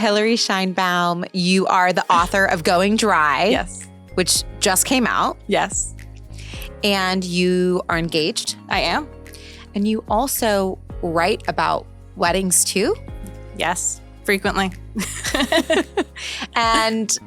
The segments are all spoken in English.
Hilary Sheinbaum. You are the author of Going Dry. Yes. Which just came out. Yes. And you are engaged. I am. And you also write about weddings too? Yes, frequently. And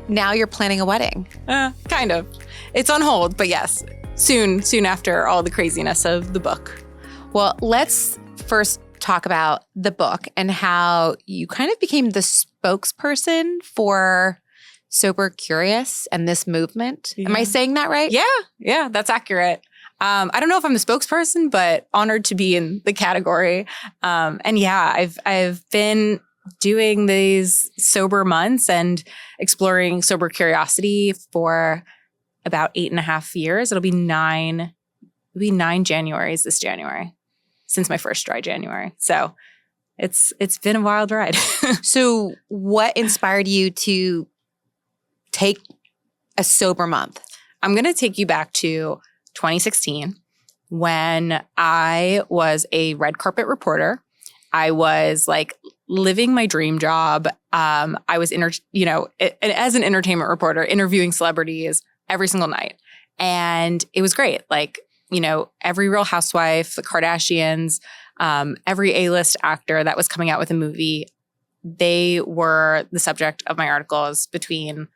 now you're planning a wedding. Kind of. It's on hold, but yes, soon after all the craziness of the book. Well, let's first talk about the book and how you kind of became the spokesperson for Sober Curious and this movement. Yeah. Am I saying that right? Yeah, that's accurate. I don't know if I'm the spokesperson, but honored to be in the category. And yeah, I've been doing these sober months and exploring sober curiosity for about 8.5 years. It'll be 9 Januaries this January since my first dry January. So it's been a wild ride. So what inspired you to take a sober month? I'm going to take you back to 2016 when I was a red carpet reporter. I was like living my dream job. I was, as an entertainment reporter, interviewing celebrities every single night. And it was great. Like, every Real Housewife, the Kardashians, every A-list actor that was coming out with a movie, they were the subject of my articles between,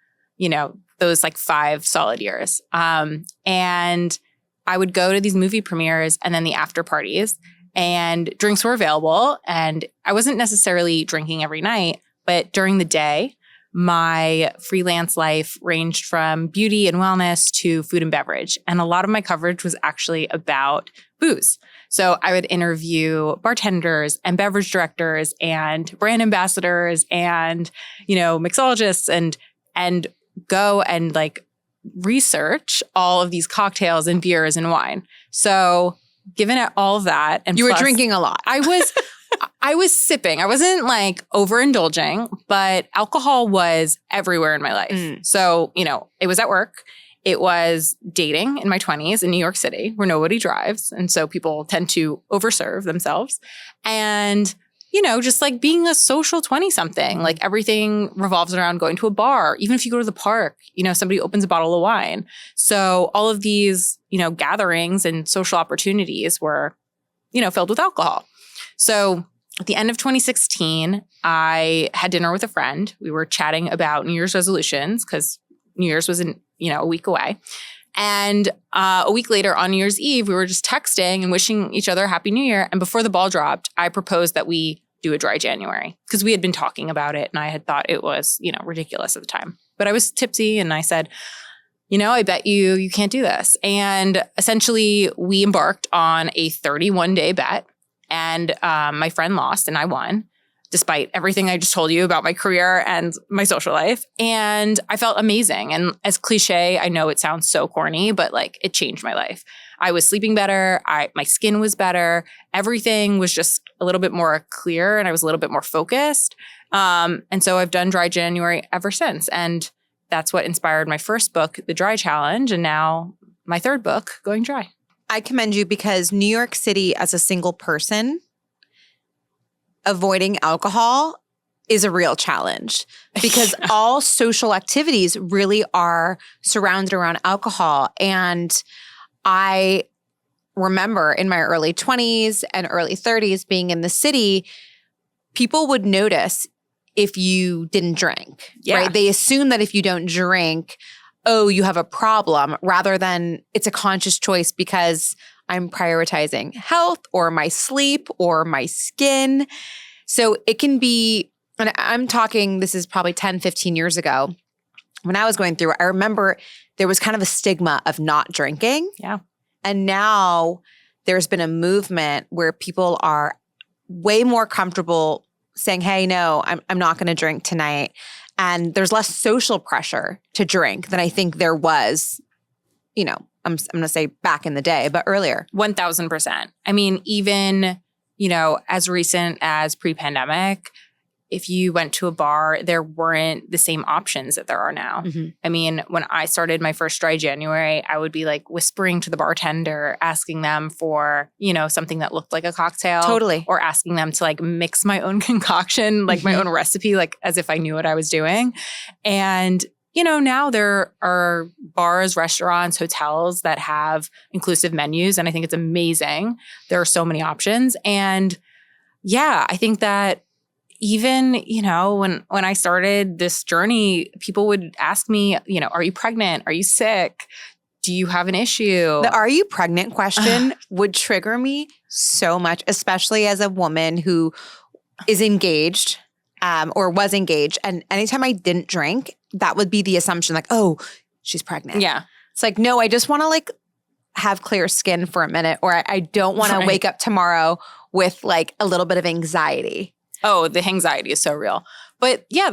those like 5 solid years. And I would go to these movie premieres and then the after parties, and drinks were available. And I wasn't necessarily drinking every night, but during the day, my freelance life ranged from beauty and wellness to food and beverage. And a lot of my coverage was actually about booze. So I would interview bartenders and beverage directors and brand ambassadors and, mixologists and go and like research all of these cocktails and beers and wine. So given it all of that, and you were drinking a lot. I was sipping. I wasn't like overindulging, but alcohol was everywhere in my life. So, it was at work. It was dating in my 20s in New York City where nobody drives. And so people tend to overserve themselves. And, just like being a social 20-something, like everything revolves around going to a bar. Even if you go to the park, somebody opens a bottle of wine. So all of these, gatherings and social opportunities were, filled with alcohol. So at the end of 2016, I had dinner with a friend. We were chatting about New Year's resolutions because New Year's was a week away. And a week later on New Year's Eve, we were just texting and wishing each other a Happy New Year. And before the ball dropped, I proposed that we do a dry January because we had been talking about it and I had thought it was, ridiculous at the time. But I was tipsy and I said, I bet you can't do this. And essentially we embarked on a 31-day bet. And my friend lost and I won, despite everything I just told you about my career and my social life. And I felt amazing. And as cliche, I know it sounds so corny, but like it changed my life. I was sleeping better. My skin was better. Everything was just a little bit more clear and I was a little bit more focused. And so I've done Dry January ever since. And that's what inspired my first book, The Dry Challenge, and now my third book, Going Dry. I commend you because New York City as a single person, avoiding alcohol is a real challenge because all social activities really are surrounded around alcohol. And I remember in my early 20s and early 30s being in the city, people would notice if you didn't drink, right? They assume that if you don't drink, oh, you have a problem, rather than it's a conscious choice because I'm prioritizing health or my sleep or my skin. So it can be, and I'm talking, this is probably 10, 15 years ago. When I was going through it, I remember there was kind of a stigma of not drinking. Yeah. And now there's been a movement where people are way more comfortable saying, hey, no, I'm not going to drink tonight. And there's less social pressure to drink than I think there was, I'm going to say back in the day, but earlier. 1,000%. I mean, even, as recent as pre-pandemic, if you went to a bar, there weren't the same options that there are now. Mm-hmm. I mean, when I started my first dry January, I would be like whispering to the bartender, asking them for, something that looked like a cocktail. Totally. Or asking them to like mix my own concoction, like my own recipe, like as if I knew what I was doing. And now there are bars, restaurants, hotels that have inclusive menus. And I think it's amazing. There are so many options. And yeah, I think that even, when I started this journey, people would ask me, are you pregnant? Are you sick? Do you have an issue? The "are you pregnant" question would trigger me so much, especially as a woman who is engaged or was engaged. And anytime I didn't drink, that would be the assumption like, oh, she's pregnant. Yeah. It's like, no, I just want to like have clear skin for a minute, or I don't want to wake up tomorrow with like a little bit of anxiety. Oh, the anxiety is so real. But yeah,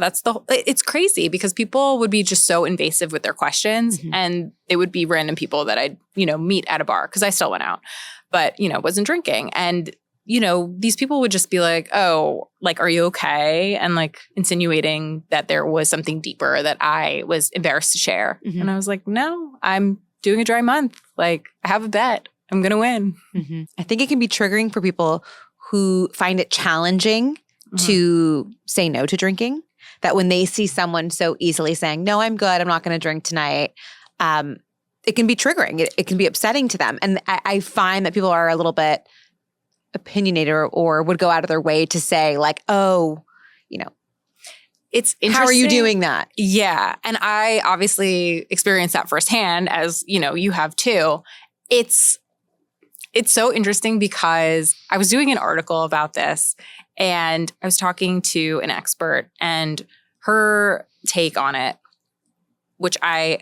it's crazy because people would be just so invasive with their questions, and it would be random people that I'd, meet at a bar because I still went out, but, wasn't drinking. And, these people would just be like, oh, like, are you okay? And like insinuating that there was something deeper that I was embarrassed to share. And I was like, no, I'm doing a dry month. Like, I have a bet. I'm going to win. I think it can be triggering for people who find it challenging to say no to drinking, that when they see someone so easily saying, no, I'm good, I'm not going to drink tonight, it can be triggering. It can be upsetting to them. And I find that people are a little bit opinionated or would go out of their way to say like, oh, it's interesting. How are you doing that? Yeah. And I obviously experienced that firsthand, as, you have too. It's so interesting because I was doing an article about this and I was talking to an expert, and her take on it, which I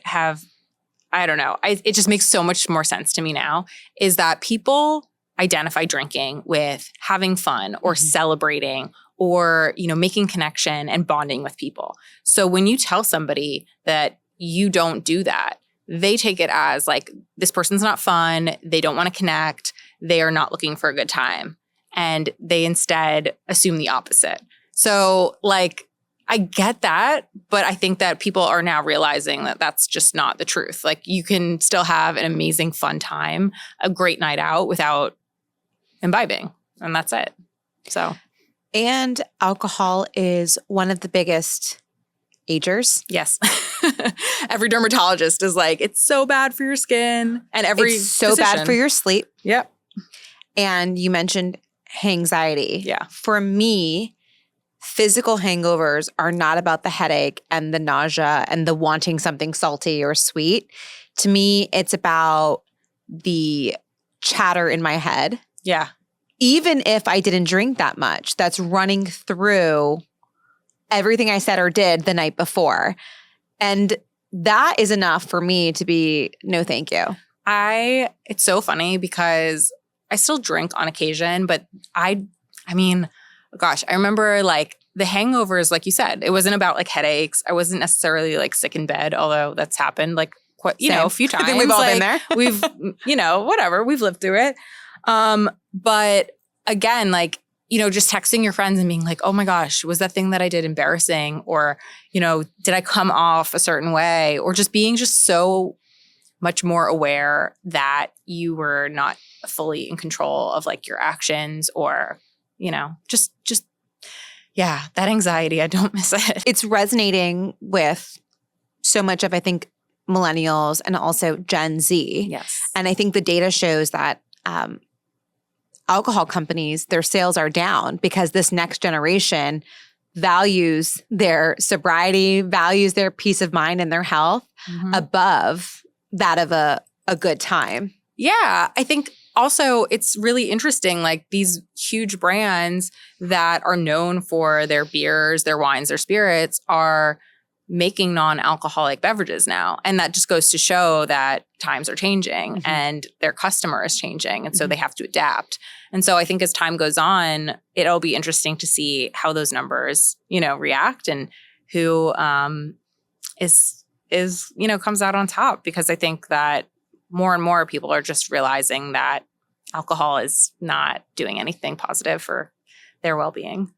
don't know. It just makes so much more sense to me now, is that people identify drinking with having fun or celebrating or, making connection and bonding with people. So when you tell somebody that you don't do that, they take it as like, this person's not fun. They don't want to connect. They are not looking for a good time. And they instead assume the opposite. So like, I get that, but I think that people are now realizing that that's just not the truth. Like, you can still have an amazing fun time, a great night out without imbibing, and that's it. So, and alcohol is one of the biggest agers. Yes. Every dermatologist is like, it's so bad for your skin, and every it's so bad for your sleep. Yep. And you mentioned anxiety. Yeah. For me, physical hangovers are not about the headache and the nausea and the wanting something salty or sweet. To me, it's about the chatter in my head. Yeah. Even if I didn't drink that much, that's running through everything I said or did the night before. And that is enough for me to be, no, thank you. It's so funny because I still drink on occasion, but I mean, gosh, I remember like the hangovers, like you said, it wasn't about like headaches. I wasn't necessarily like sick in bed, although that's happened like quite, a few times. I think we've all been there. We've, whatever, we've lived through it. But again, like, just texting your friends and being like, oh my gosh, was that thing that I did embarrassing? Or, did I come off a certain way? Or just being just so much more aware that you were not fully in control of like your actions, or, just yeah, that anxiety, I don't miss it. It's resonating with so much of, I think, millennials and also Gen Z. Yes. And I think the data shows that alcohol companies, their sales are down because this next generation values their sobriety, values their peace of mind and their health above that of a good time. Yeah. I think also it's really interesting, like these huge brands that are known for their beers, their wines, their spirits are making non-alcoholic beverages now. And that just goes to show that times are changing and their customer is changing. And so they have to adapt. And so I think as time goes on, it'll be interesting to see how those numbers, react and who is comes out on top. Because I think that more and more people are just realizing that alcohol is not doing anything positive for their well-being.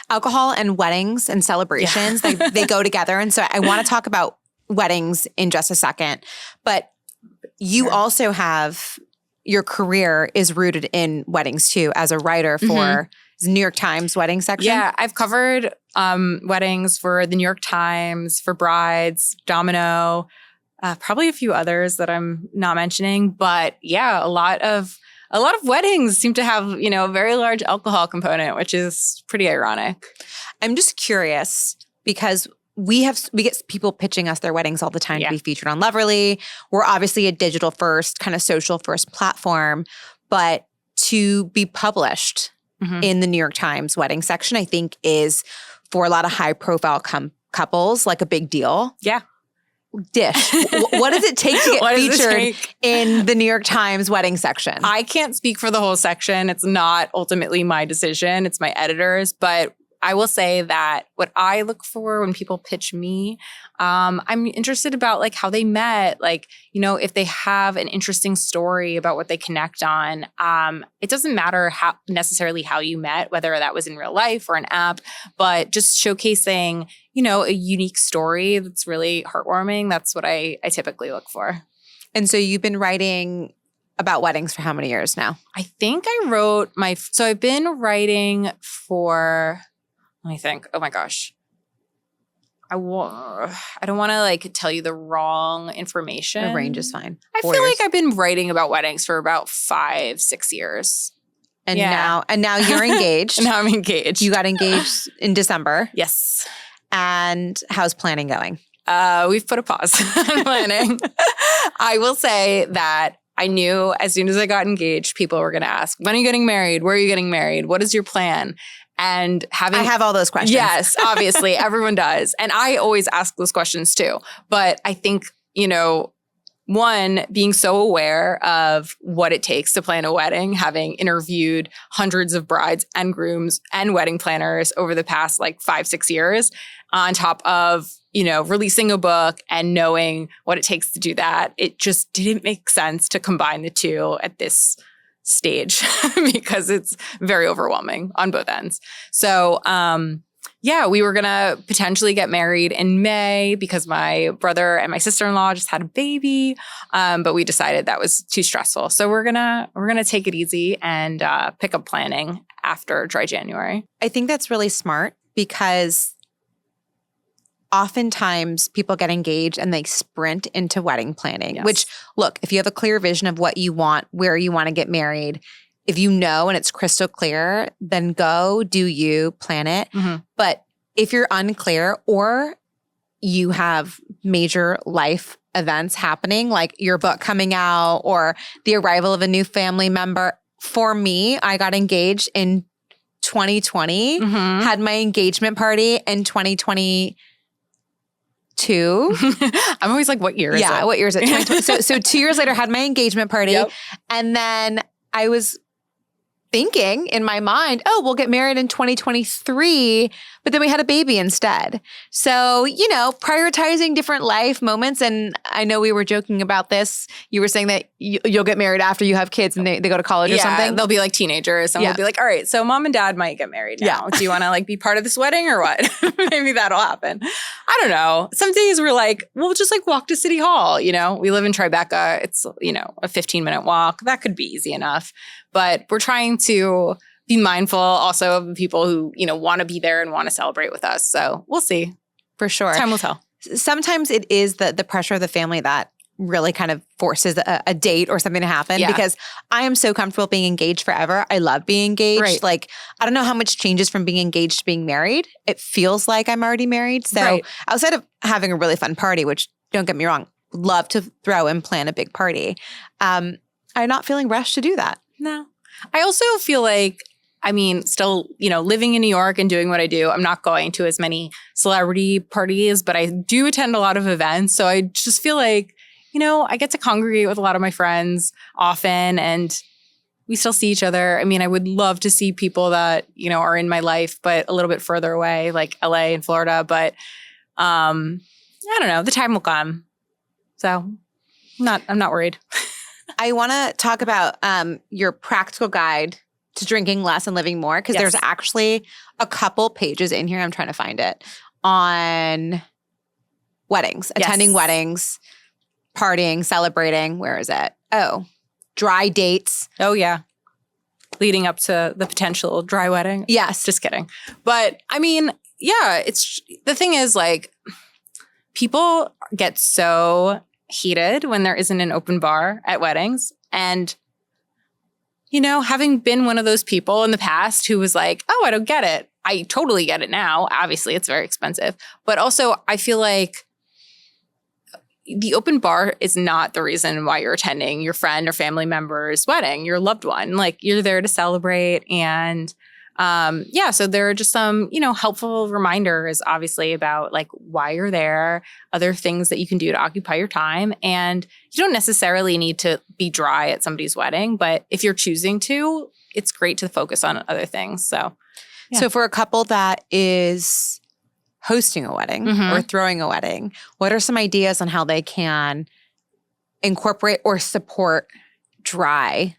Alcohol and weddings and celebrations, they go together. And so I want to talk about weddings in just a second. But you also have, your career is rooted in weddings too, as a writer for New York Times wedding section. Yeah, I've covered weddings for the New York Times, for Brides, Domino, probably a few others that I'm not mentioning. But yeah, a lot of weddings seem to have, a very large alcohol component, which is pretty ironic. I'm just curious because we get people pitching us their weddings all the time to be featured on Loverly. We're obviously a digital first, kind of social first platform, but to be published in the New York Times wedding section, I think is for a lot of high profile couples like a big deal. Yeah. Dish. What does it take to get featured in the New York Times wedding section? I can't speak for the whole section. It's not ultimately my decision. It's my editor's. But I will say that what I look for when people pitch me, I'm interested about like how they met, like, if they have an interesting story about what they connect on. It doesn't matter necessarily how you met, whether that was in real life or an app, but just showcasing, a unique story that's really heartwarming. That's what I typically look for. And so you've been writing about weddings for how many years now? I think I wrote so I've been writing for, let me think. Oh my gosh. I don't want to like tell you the wrong information. The range is fine. I feel like I've been writing about weddings for about 5-6 years. And now you're engaged. And now I'm engaged. You got engaged in December. Yes. And how's planning going? We've put a pause on planning. I will say that I knew as soon as I got engaged, people were going to ask, when are you getting married? Where are you getting married? What is your plan? And I have all those questions. Yes, obviously. Everyone does. And I always ask those questions too. But I think, one, being so aware of what it takes to plan a wedding, having interviewed hundreds of brides and grooms and wedding planners over the past like 5-6 years, on top of, releasing a book and knowing what it takes to do that, it just didn't make sense to combine the two at this stage because it's very overwhelming on both ends. So, we were going to potentially get married in May because my brother and my sister-in-law just had a baby. But we decided that was too stressful. So we're going to take it easy and pick up planning after dry January. I think that's really smart because oftentimes people get engaged and they sprint into wedding planning, which, look, if you have a clear vision of what you want, where you want to get married, if you know and it's crystal clear, then go, do you, plan it. But if you're unclear or you have major life events happening, like your book coming out or the arrival of a new family member, for me, I got engaged in 2020, had my engagement party in 2022. I'm always like, what year is it? Yeah, what year is it? So 2 years later, had my engagement party. And then I was thinking in my mind, we'll get married in 2023, but then we had a baby instead. So, prioritizing different life moments. And I know we were joking about this. You were saying that you'll get married after you have kids and they go to college or something. They'll be like teenagers. And we'll be like, all right, so mom and dad might get married now. Do you want to be part of this wedding or what? Maybe that'll happen. I don't know. Some days we're like, we'll just walk to City Hall. We live in Tribeca. It's, a 15-minute walk. That could be easy enough. But we're trying to be mindful also of the people who, want to be there and want to celebrate with us. So we'll see. For sure. Time will tell. Sometimes it is the pressure of the family that really kind of forces a date or something to happen because I am so comfortable being engaged forever. I love being engaged. Right. I don't know how much changes from being engaged to being married. It feels like I'm already married. So outside of having a really fun party, which don't get me wrong, love to throw and plan a big party, I'm not feeling rushed to do that. No. I also feel like, still, living in New York and doing what I do, I'm not going to as many celebrity parties, but I do attend a lot of events. So I just feel like, I get to congregate with a lot of my friends often and we still see each other. I would love to see people that, are in my life, but a little bit further away, like LA and Florida. But I don't know, the time will come. So I'm not worried. I want to talk about your practical guide to drinking less and living more? Because there's actually a couple pages in here, I'm trying to find it, on weddings, attending weddings, partying, celebrating. Where is it? Oh, dry dates. Oh, yeah. Leading up to the potential dry wedding. Yes. Just kidding. But I mean, yeah, the thing is like people get so heated when there isn't an open bar at weddings. And, you know, having been one of those people in the past who was like, oh, I don't get it. I totally get it now. Obviously, it's very expensive. But also, I feel like the open bar is not the reason why you're attending your friend or family member's wedding, your loved one. Like, you're there to celebrate. And so there are just some, you know, helpful reminders, obviously, about like why you're there, other things that you can do to occupy your time. And you don't necessarily need to be dry at somebody's wedding, but if you're choosing to, it's great to focus on other things. So, yeah. So for a couple that is hosting a wedding or throwing a wedding, what are some ideas on how they can incorporate or support dry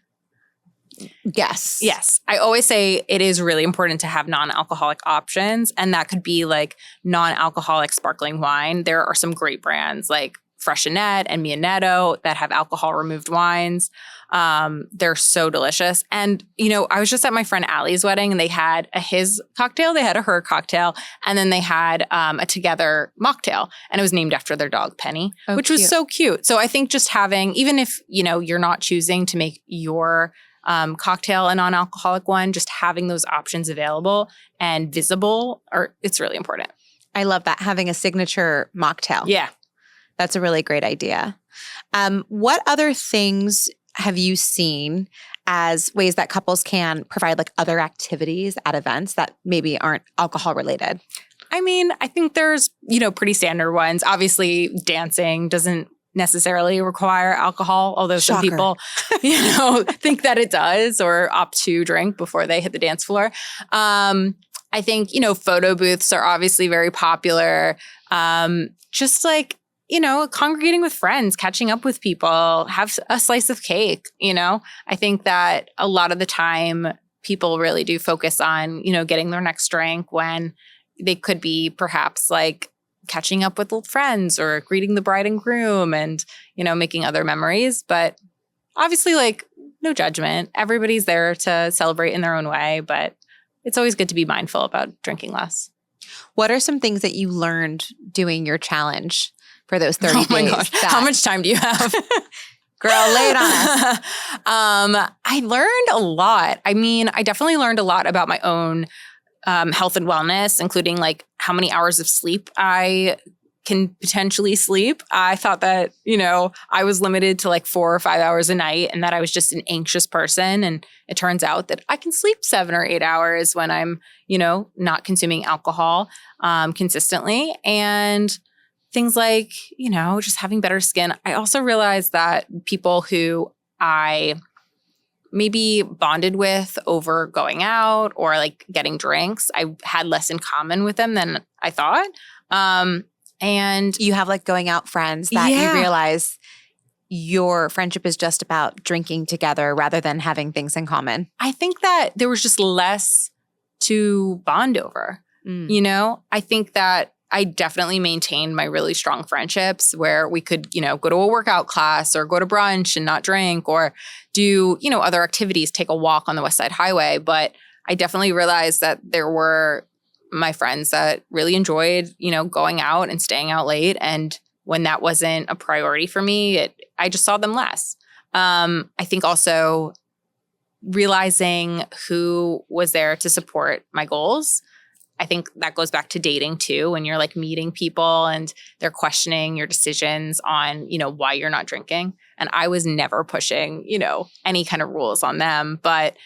guests? Yes. I always say it is really important to have non-alcoholic options, and that could be like non-alcoholic sparkling wine. There are some great brands like Freshenet and Mia Netto that have alcohol-removed wines. They're so delicious. And, you know, I was just at my friend Allie's wedding, and they had a his cocktail, they had a her cocktail, and then they had a together mocktail, and it was named after their dog Penny, which was so cute. So I think just having, even if, you know, you're not choosing to make your cocktail a non-alcoholic one, just having those options available and visible, it's really important. I love that, having a signature mocktail. Yeah. That's a really great idea. What other things have you seen as ways that couples can provide like other activities at events that maybe aren't alcohol related? I mean, I think there's, you know, pretty standard ones. Obviously, dancing doesn't necessarily require alcohol, although some people, you know, think that it does or opt to drink before they hit the dance floor. I think, you know, photo booths are obviously very popular. Just like, you know, congregating with friends, catching up with people, have a slice of cake, you know. I think that a lot of the time people really do focus on, you know, getting their next drink when they could be perhaps like catching up with old friends or greeting the bride and groom and, you know, making other memories. But obviously, like, no judgment. Everybody's there to celebrate in their own way, but it's always good to be mindful about drinking less. What are some things that you learned doing your challenge for those 30 days? Oh my gosh. How much time do you have? Girl, lay it on us. I learned a lot. I mean, I definitely learned a lot about my own health and wellness, including like how many hours of sleep I can potentially sleep. I thought that, you know, I was limited to like 4 or 5 hours a night and that I was just an anxious person. And it turns out that I can sleep 7 or 8 hours when I'm, you know, not consuming alcohol consistently. And things like, you know, just having better skin. I also realized that people who I maybe bonded with over going out or like getting drinks, I had less in common with them than I thought. And you have like going out friends that you realize your friendship is just about drinking together rather than having things in common. I think that there was just less to bond over. You know, I think that I definitely maintained my really strong friendships where we could, you know, go to a workout class or go to brunch and not drink or do, you know, other activities, take a walk on the West Side Highway. But I definitely realized that there were my friends that really enjoyed, you know, going out and staying out late. And when that wasn't a priority for me, I just saw them less. I think also realizing who was there to support my goals. I think that goes back to dating too, when you're like meeting people and they're questioning your decisions on, you know, why you're not drinking. And I was never pushing, you know, any kind of rules on them. But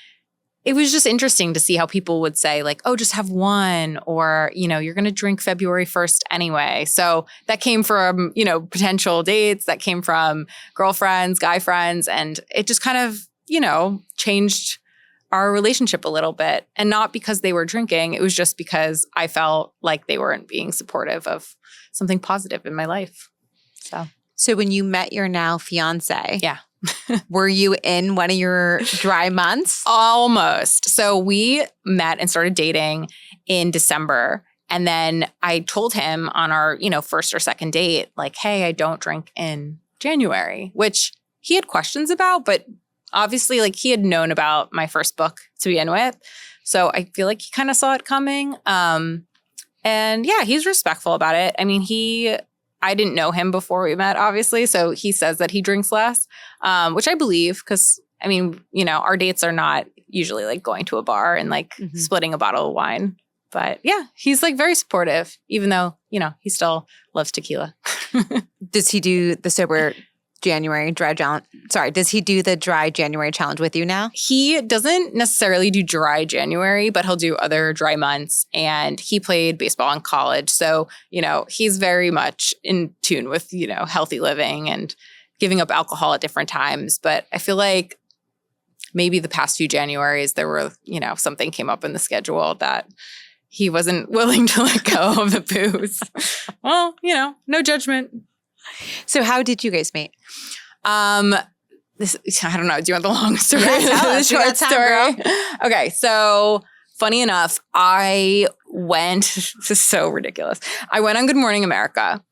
it was just interesting to see how people would say like, oh, just have one, or, you know, you're going to drink February 1st anyway. So that came from, you know, potential dates, that came from girlfriends, guy friends. And it just kind of, you know, changed our relationship a little bit. And not because they were drinking. It was just because I felt like they weren't being supportive of something positive in my life. So when you met your now fiance, Were you in one of your dry months? Almost. So we met and started dating in December. And then I told him on our, first or second date, like, hey, I don't drink in January, which he had questions about, but obviously like he had known about my first book to begin with. So I feel like he kind of saw it coming. And yeah, he's respectful about it. I mean, I didn't know him before we met, obviously. So he says that he drinks less, which I believe because, I mean, our dates are not usually like going to a bar and like splitting a bottle of wine. But yeah, he's like very supportive, even though, he still loves tequila. Does he do the sober January dry challenge? Sorry, does he do the dry January challenge with you now? He doesn't necessarily do dry January, but he'll do other dry months. And he played baseball in college. So, he's very much in tune with, healthy living and giving up alcohol at different times. But I feel like maybe the past few Januaries, there were, something came up in the schedule that he wasn't willing to let go of the booze. Well, no judgment. So how did you guys meet? I don't know. Do you want the long story? Yeah, tell us. The short story. Okay. So funny enough, this is so ridiculous. I went on Good Morning America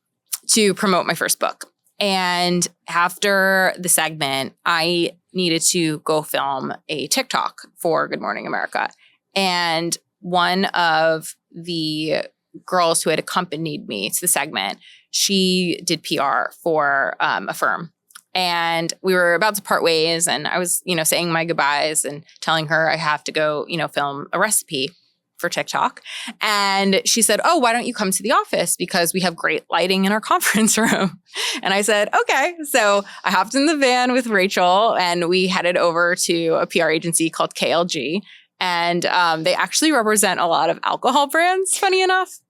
to promote my first book. And after the segment, I needed to go film a TikTok for Good Morning America. And one of the girls who had accompanied me to the segment, she did PR for a firm. And we were about to part ways. And I was, saying my goodbyes and telling her I have to go, film a recipe for TikTok. And she said, oh, why don't you come to the office? Because we have great lighting in our conference room. And I said, okay. So I hopped in the van with Rachel and we headed over to a PR agency called KLG. And they actually represent a lot of alcohol brands, funny enough.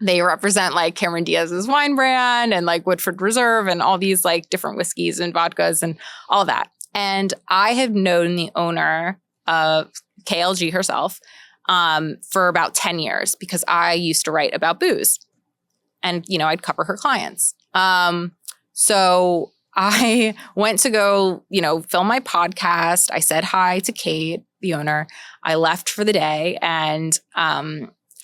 They represent like Cameron Diaz's wine brand and like Woodford Reserve and all these like different whiskeys and vodkas and all that. And I have known the owner of KLG herself for about 10 years because I used to write about booze and, I'd cover her clients. So I went to go, film my podcast. I said hi to Kate, the owner. I left for the day and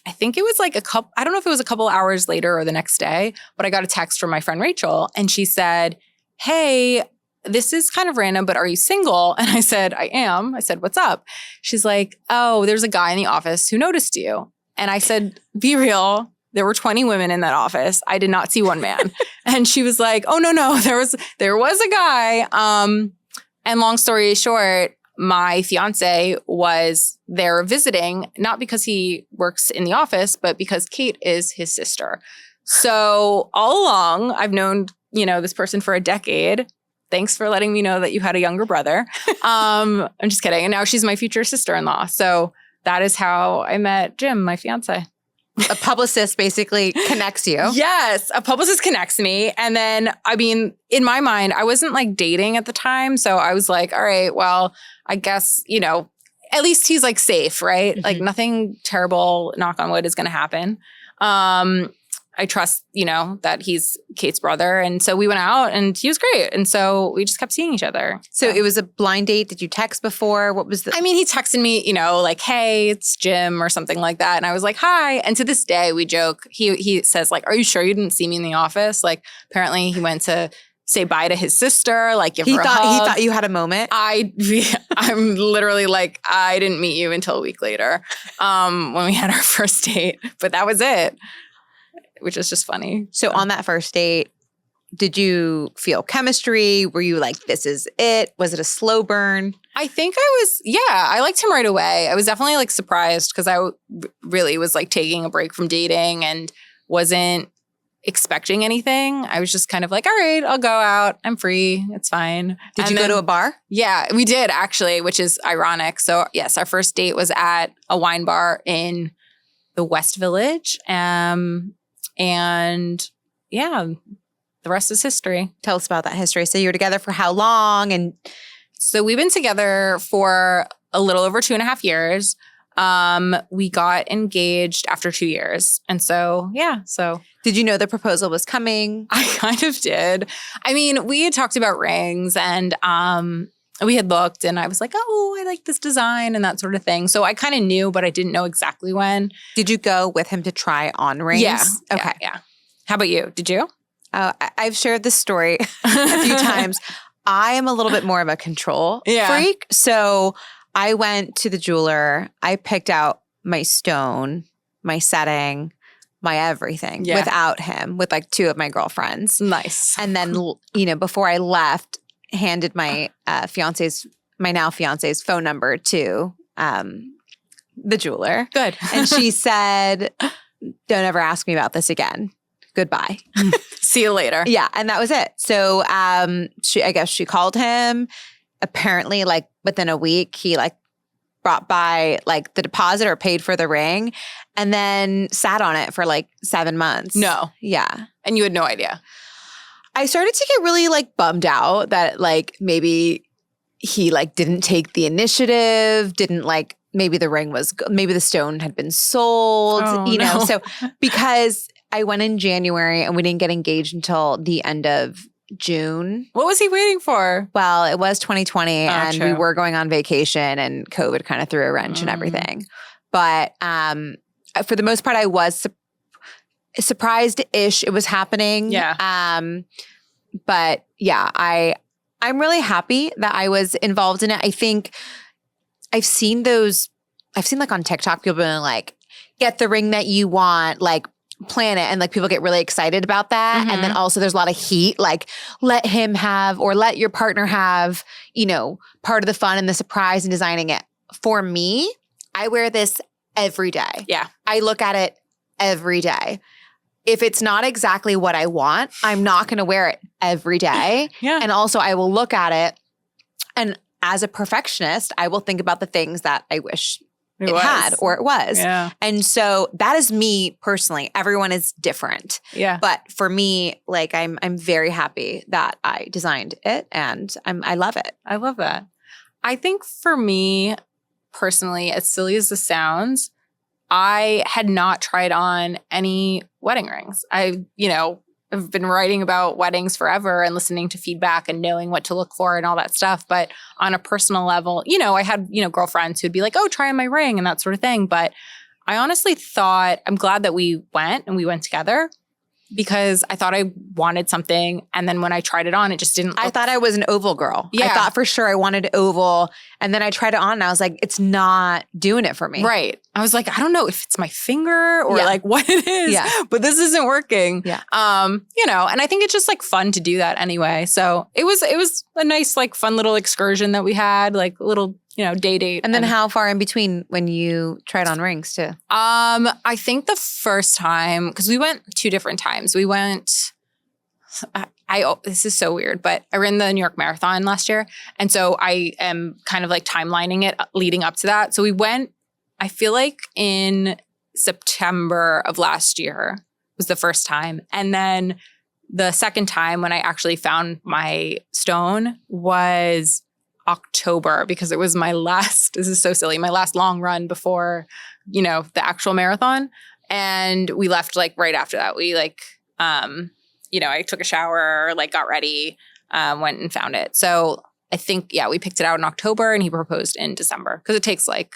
I think it was like I don't know if it was a couple hours later or the next day, but I got a text from my friend Rachel and she said, hey, this is kind of random, but are you single? And I said, I am. I said, what's up? She's like, oh, there's a guy in the office who noticed you. And I said, be real. There were 20 women in that office. I did not see one man. And she was like, oh, no, there was a guy. And long story short, my fiance was there visiting, not because he works in the office, but because Kate is his sister. So all along, I've known, this person for a decade. Thanks for letting me know that you had a younger brother. I'm just kidding. And now she's my future sister-in-law. So that is how I met Jim, my fiance. A publicist basically connects you. Yes, a publicist connects me. And then, in my mind, I wasn't like dating at the time. So I was like, all right, well, I guess, at least he's like safe, right? Mm-hmm. Like nothing terrible, knock on wood, is going to happen. I trust, that he's Kate's brother. And so we went out and he was great. And so we just kept seeing each other. So it was a blind date. Did you text before? What was the... he texted me, like, hey, it's Jim or something like that. And I was like, hi. And to this day, we joke. He says like, are you sure you didn't see me in the office? Like apparently he went to say bye to his sister, like give her a hug. He thought you had a moment? I'm literally like, I didn't meet you until a week later when we had our first date. But that was it. Which is just funny. So on that first date, did you feel chemistry? Were you like, this is it? Was it a slow burn? I think I liked him right away. I was definitely like surprised because I really was like taking a break from dating and wasn't expecting anything. I was just kind of like, all right, I'll go out. I'm free. It's fine. Did you go to a bar? Yeah, we did actually, which is ironic. So yes, our first date was at a wine bar in the West Village. And yeah, the rest is history. Tell us about that history. So you were together for how long? And so we've been together for a little over 2.5 years. We got engaged after 2 years. And so, yeah, so. Did you know the proposal was coming? I kind of did. I mean, we had talked about rings and we had looked and I was like, oh, I like this design and that sort of thing. So I kind of knew, but I didn't know exactly when. Did you go with him to try on rings? Yeah. Okay. Yeah. How about you? Did you? I've shared this story a few times. I am a little bit more of a control freak. So I went to the jeweler. I picked out my stone, my setting, my everything without him, with like 2 of my girlfriends. Nice. And then, before I left, handed my my now fiance's phone number to the jeweler. Good. And she said, don't ever ask me about this again. Goodbye. See you later. Yeah. And that was it. So I guess she called him. Apparently, like within a week, he like brought by like the deposit or paid for the ring and then sat on it for like 7 months. No. Yeah. And you had no idea. I started to get really like bummed out that like maybe he like didn't take the initiative, didn't like maybe the stone had been sold, no. So because I went in January and we didn't get engaged until the end of June. What was he waiting for? Well, it was 2020 and true. we were going on vacation and COVID kind of threw a wrench and everything. But for the most part, I was surprised-ish it was happening. Yeah. But yeah, I'm really happy that I was involved in it. I think I've seen like on TikTok, people being like, get the ring that you want, like plan it. And like people get really excited about that. And then also there's a lot of heat, like let him have or let your partner have, part of the fun and the surprise in designing it. For me, I wear this every day. Yeah. I look at it every day. If it's not exactly what I want, I'm not going to wear it every day. Yeah. And also I will look at it and as a perfectionist, I will think about the things that I wish it had or it was. Yeah. And so that is me personally. Everyone is different. Yeah. But for me, like I'm very happy that I designed it and I love it. I love that. I think for me personally, as silly as this sounds, I had not tried on any wedding rings. I've been writing about weddings forever and listening to feedback and knowing what to look for and all that stuff. But on a personal level, I had, girlfriends who'd be like, oh, try on my ring and that sort of thing. But I honestly thought, I'm glad that we went together because I thought I wanted something. And then when I tried it on, it just didn't look. I thought I was an oval girl. Yeah. I thought for sure I wanted oval. And then I tried it on and I was like, it's not doing it for me. Right. I was like, I don't know if it's my finger or like what it is, but this isn't working. Yeah. And I think it's just like fun to do that anyway. So it was a nice, like fun little excursion that we had, like a little, day date. And then how far in between when you tried on rings too? I think the first time, because we went 2 different times. We went, this is so weird, but I ran the New York Marathon last year. And so I am kind of like timelining it leading up to that. So we went, I feel like in September of last year was the first time. And then the second time when I actually found my stone was October because it was my last, this is so silly, my last long run before, the actual marathon. And we left like right after that. We like, I took a shower, like got ready, went and found it. So I think, we picked it out in October and he proposed in December because it takes like,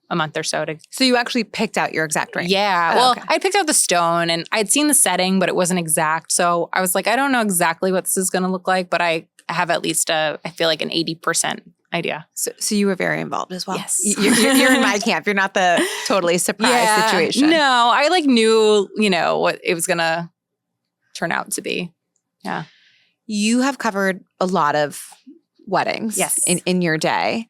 a month or so to. So you actually picked out your exact ring? Yeah. Well, I picked out the stone and I'd seen the setting, but it wasn't exact. So I was like, I don't know exactly what this is going to look like, but I have at least I feel like an 80% idea. So you were very involved as well. Yes. You're in my camp. You're not the totally surprised situation. No, I like knew, what it was going to turn out to be. Yeah. You have covered a lot of weddings in your day.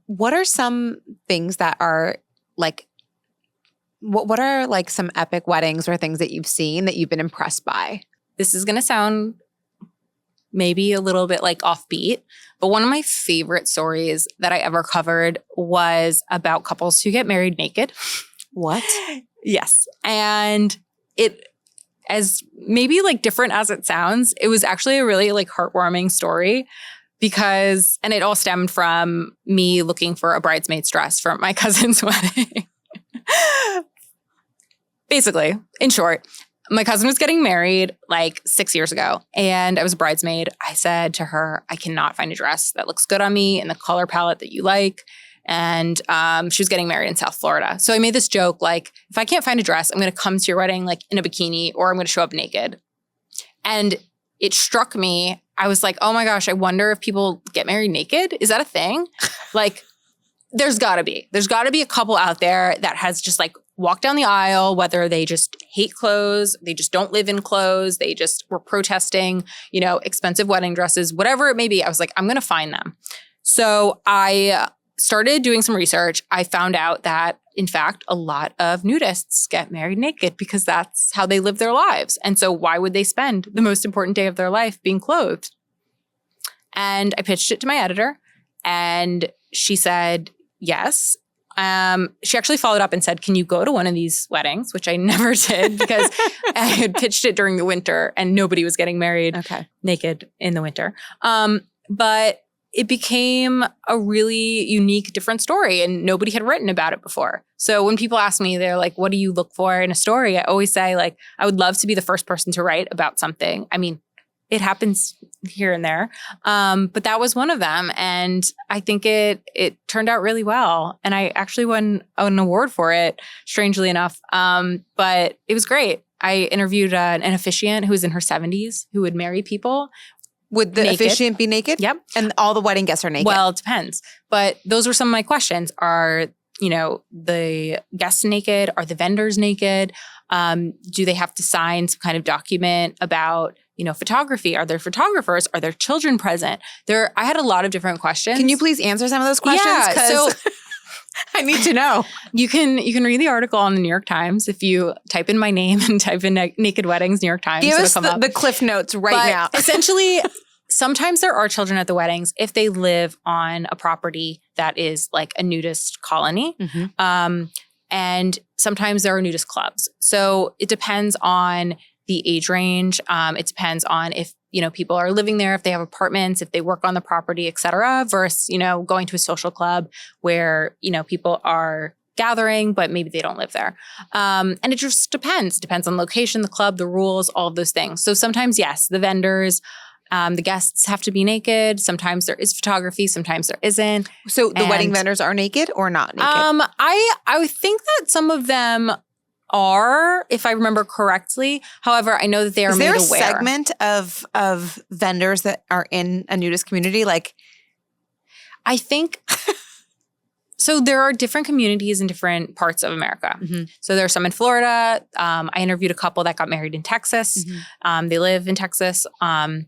What are some things that are like, what are like some epic weddings or things that you've seen that you've been impressed by? This is going to sound maybe a little bit like offbeat, but one of my favorite stories that I ever covered was about couples who get married naked. What? Yes. And it, as maybe like different as it sounds, it was actually a really like heartwarming story and it all stemmed from me looking for a bridesmaid's dress for my cousin's wedding. Basically, in short, my cousin was getting married like 6 years ago, and I was a bridesmaid. I said to her, I cannot find a dress that looks good on me in the color palette that you like. And she was getting married in South Florida. So I made this joke, like, if I can't find a dress, I'm going to come to your wedding like in a bikini, or I'm going to show up naked. And it struck me. I was like, oh my gosh, I wonder if people get married naked. Is that a thing? Like, there's got to be a couple out there that has just like walked down the aisle, whether they just hate clothes, they just don't live in clothes, they just were protesting, expensive wedding dresses, whatever it may be. I was like, I'm going to find them. So I started doing some research. I found out that, in fact, a lot of nudists get married naked because that's how they live their lives. And so why would they spend the most important day of their life being clothed? And I pitched it to my editor, and she said yes. She actually followed up and said, can you go to one of these weddings? Which I never did because I had pitched it during the winter and nobody was getting married naked in the winter. But it became a really unique, different story, and nobody had written about it before. So when people ask me, they're like, what do you look for in a story? I always say, like, I would love to be the first person to write about something. I mean, it happens here and there. But that was one of them. And I think it turned out really well. And I actually won an award for it, strangely enough. But it was great. I interviewed an officiant who was in her 70s who would marry people. Would the naked. officiant be naked? Yep. And all the wedding guests are naked? Well, it depends. But those were some of my questions. Are, the guests naked? Are the vendors naked? Do they have to sign some kind of document about, photography? Are there photographers? Are there children present? I had a lot of different questions. Can you please answer some of those questions? Yeah, so I need to know. You can read the article on the New York Times if you type in my name and type in naked weddings, New York Times. Give us the Cliff Notes now. Essentially, sometimes there are children at the weddings if they live on a property that is like a nudist colony. Mm-hmm. And sometimes there are nudist clubs. So it depends on the age range. It depends on if, people are living there, if they have apartments, if they work on the property, et cetera, versus, going to a social club where, people are gathering, but maybe they don't live there. And it just depends. It depends on location, the club, the rules, all of those things. So sometimes, yes, the vendors, the guests have to be naked. Sometimes there is photography. Sometimes there isn't. So the wedding vendors are naked or not naked? I would think that some of them are, if I remember correctly. However, I know that they are made aware. Is there a segment of vendors that are in a nudist community? Like, I think... So there are different communities in different parts of America. Mm-hmm. So there are some in Florida. I interviewed a couple that got married in Texas. Mm-hmm. They live in Texas. And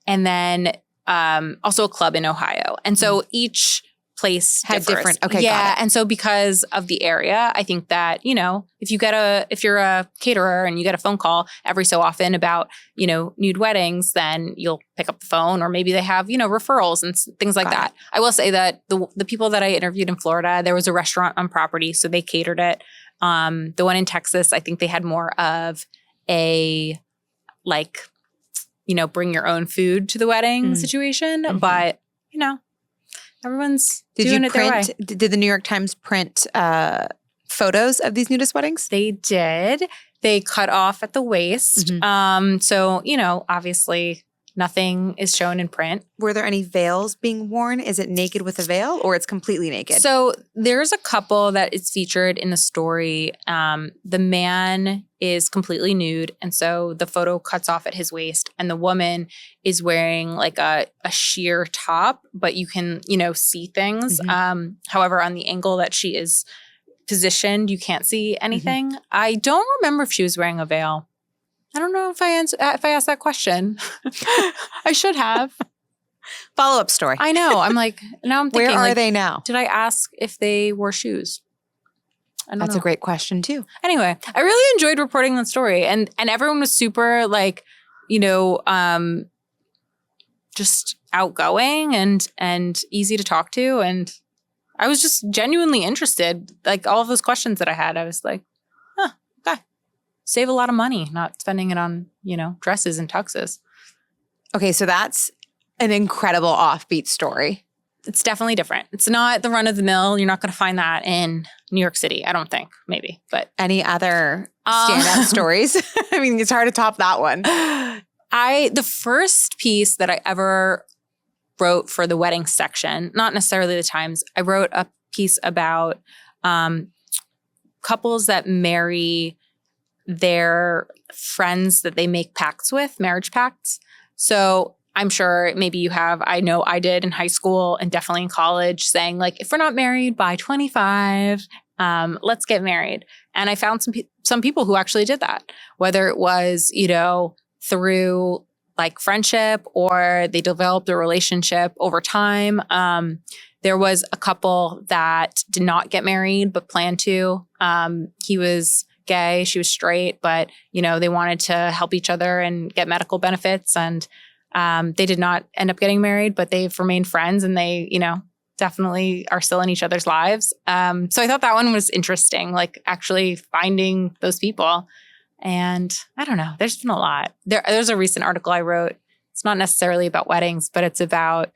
then also a club in Ohio. And so each place had differs. Different. Okay, yeah. got it. And so because of the area, I think that, if you're a caterer and you get a phone call every so often about, nude weddings, then you'll pick up the phone, or maybe they have, referrals and things like that. I will say that the people that I interviewed in Florida, there was a restaurant on property, so they catered it. The one in Texas, I think they had more of a bring your own food to the wedding situation. Mm-hmm. But, everyone's doing it their way. Did the New York Times print photos of these nudist weddings? They did. They cut off at the waist. Mm-hmm. So, obviously nothing is shown in print. Were there any veils being worn? Is it naked with a veil or it's completely naked? So there's a couple that is featured in the story. The man is completely nude. And so the photo cuts off at his waist. And the woman is wearing like a sheer top, but you can, see things. Mm-hmm. However, on the angle that she is positioned, you can't see anything. Mm-hmm. I don't remember if she was wearing a veil. I don't know if I asked that question. I should have. Follow-up story. I know. I'm like, now I'm thinking. Where are they now? Did I ask if they wore shoes? That's a great question too. Anyway, I really enjoyed reporting that story, and everyone was super just outgoing and easy to talk to, and I was just genuinely interested. Like all of those questions that I had, I was like, okay. Save a lot of money not spending it on, dresses and tuxes. Okay, so that's an incredible offbeat story. It's definitely different. It's not the run of the mill. You're not going to find that in New York City, I don't think. Maybe, but any other standout stories? I mean, it's hard to top that one. The first piece that I ever wrote for the wedding section, not necessarily the Times, I wrote a piece about couples that marry their friends that they make pacts with, marriage pacts. So I'm sure maybe you have, I know I did in high school and definitely in college, saying like, if we're not married by 25, let's get married. And I found some people who actually did that, whether it was, through like friendship or they developed a relationship over time. There was a couple that did not get married but planned to. He was gay, she was straight, but they wanted to help each other and get medical benefits, and they did not end up getting married, but they've remained friends, and they definitely are still in each other's lives. So I thought that one was interesting, like actually finding those people. And I don't know, there's been a lot. There's a recent article I wrote. It's not necessarily about weddings, but it's about